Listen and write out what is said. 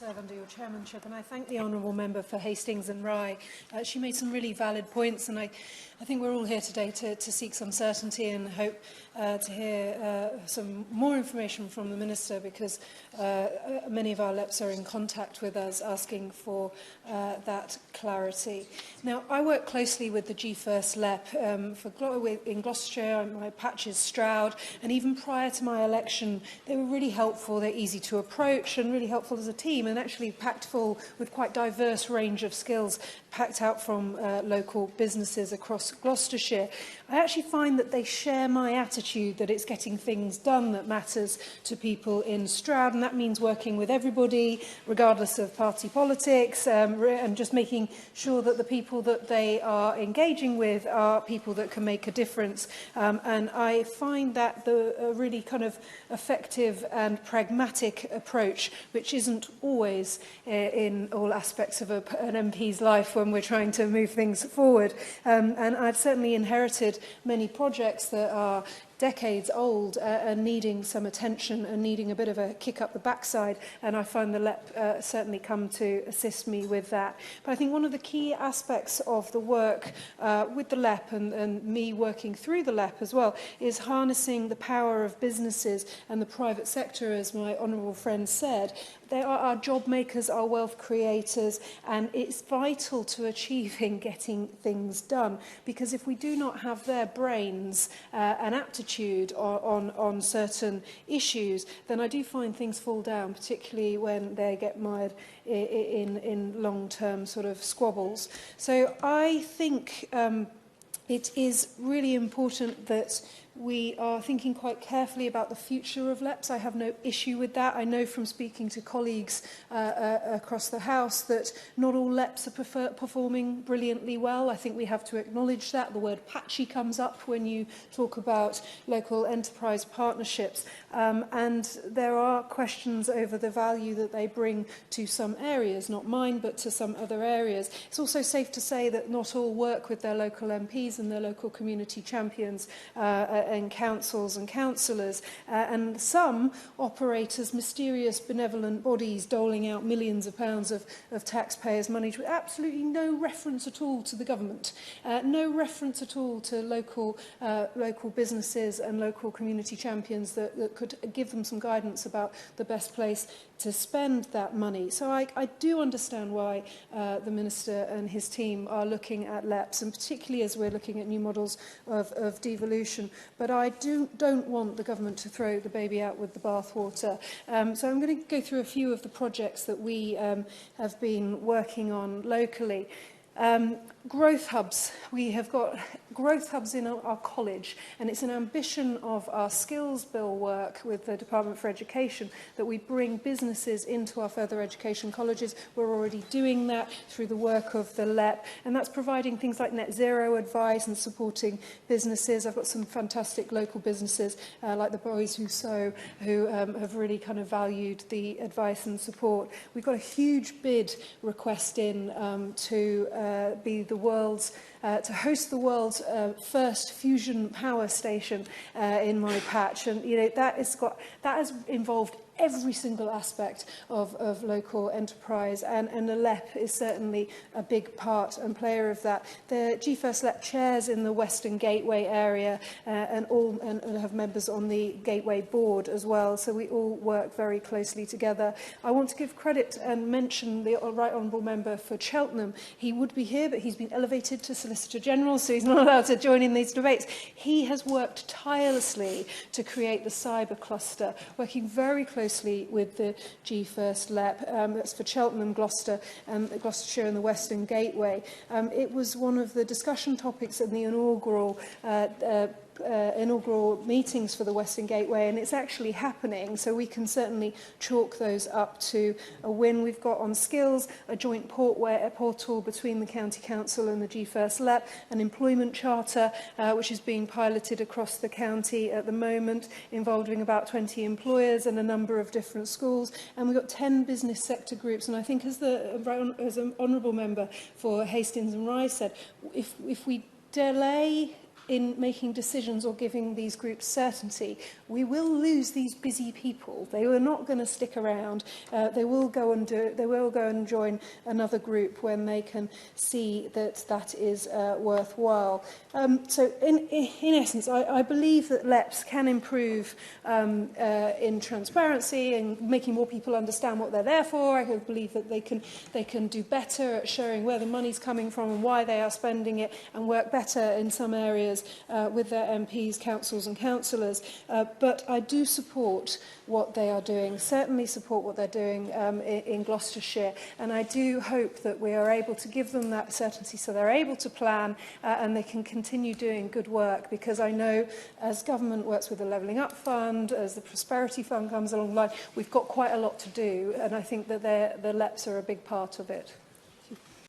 serve under your chairmanship, and I thank the honourable member for Hastings and Rye. She made some really valid points, and I think we're all here today to seek some certainty and hope to hear some more information from the Minister, because many of our LEPs are in contact with us asking for that clarity. Now, I work closely with the G1st LEP in Gloucestershire, my patch is Stroud, and even prior to my election, they were really helpful. They're easy to approach and really helpful as a team, and actually packed full with quite diverse range of skills packed out from local businesses across Gloucestershire. I actually find that they share my attitude that it's getting things done that matters to people in Stroud, and that means working with everybody, regardless of party politics, and just making sure that the people that they are engaging with are people that can make a difference. And I find that a really kind of effective and pragmatic approach, which isn't always in all aspects of an MP's life when we're trying to move things forward. And I've certainly inherited many projects that are decades old and needing some attention and needing a bit of a kick up the backside, and I find the LEP certainly come to assist me with that. But I think one of the key aspects of the work with the LEP and me working through the LEP as well is harnessing the power of businesses and the private sector, as my honourable friend said. They are our job makers, our wealth creators, and it's vital to achieving getting things done, because if we do not have their brains and aptitude on certain issues, then I do find things fall down, particularly when they get mired in long-term sort of squabbles. So I think it is really important that we are thinking quite carefully about the future of LEPs. I have no issue with that. I know from speaking to colleagues across the House that not all LEPs are performing brilliantly well. I think we have to acknowledge that. The word patchy comes up when you talk about local enterprise partnerships. And there are questions over the value that they bring to some areas, not mine, but to some other areas. It's also safe to say that not all work with their local MPs and their local community champions and councils and councillors, and some operate as mysterious benevolent bodies doling out millions of pounds of taxpayers' money with absolutely no reference at all to the government, no reference at all to local businesses and local community champions that could give them some guidance about the best place to spend that money. So I do understand why the Minister and his team are looking at LEPs, and particularly as we're looking at new models of devolution. But I don't want the government to throw the baby out with the bathwater. So I'm going to go through a few of the projects that we have been working on locally. Growth hubs. We have got growth hubs in our college, and it's an ambition of our skills bill work with the Department for Education that we bring businesses into our further education colleges. We're already doing that through the work of the LEP, and that's providing things like net zero advice and supporting businesses. I've got some fantastic local businesses like the Boys Who Sew who have really kind of valued the advice and support. We've got a huge bid request in to be the world's to host the world's first fusion power station in my patch, and that has involved every single aspect of local enterprise, and the LEP is certainly a big part and player of that. The G1st LEP chairs in the Western Gateway area and have members on the Gateway board as well, so we all work very closely together. I want to give credit and mention the Right Honourable Member for Cheltenham. He would be here, but he's been elevated to Solicitor General, so he's not allowed to join in these debates. He has worked tirelessly to create the cyber cluster, working very closely with the G1st LEP. That's for Cheltenham, Gloucester, Gloucestershire and the Western Gateway. It was one of the discussion topics in the inaugural meetings for the Western Gateway, and it's actually happening, so we can certainly chalk those up to a win. We've got on skills a joint portal between the County Council and the G1st LEP, an employment charter which is being piloted across the county at the moment, involving about 20 employers and a number of different schools, and we've got 10 business sector groups. And I think, as an honourable member for Hastings and Rye said, if we delay in making decisions or giving these groups certainty, we will lose these busy people. They are not going to stick around. They will go and join another group when they can see that that is worthwhile. So in essence, I believe that LEPs can improve in transparency and making more people understand what they're there for. I believe that they can do better at showing where the money's coming from and why they are spending it, and work better in some areas with their MPs, councils and councillors. But I do support what they are doing, certainly support what they're doing in Gloucestershire, and I do hope that we are able to give them that certainty so they're able to plan and they can continue doing good work, because I know as government works with the Levelling Up Fund, as the Prosperity Fund comes along the line, we've got quite a lot to do, and I think that the LEPs are a big part of it.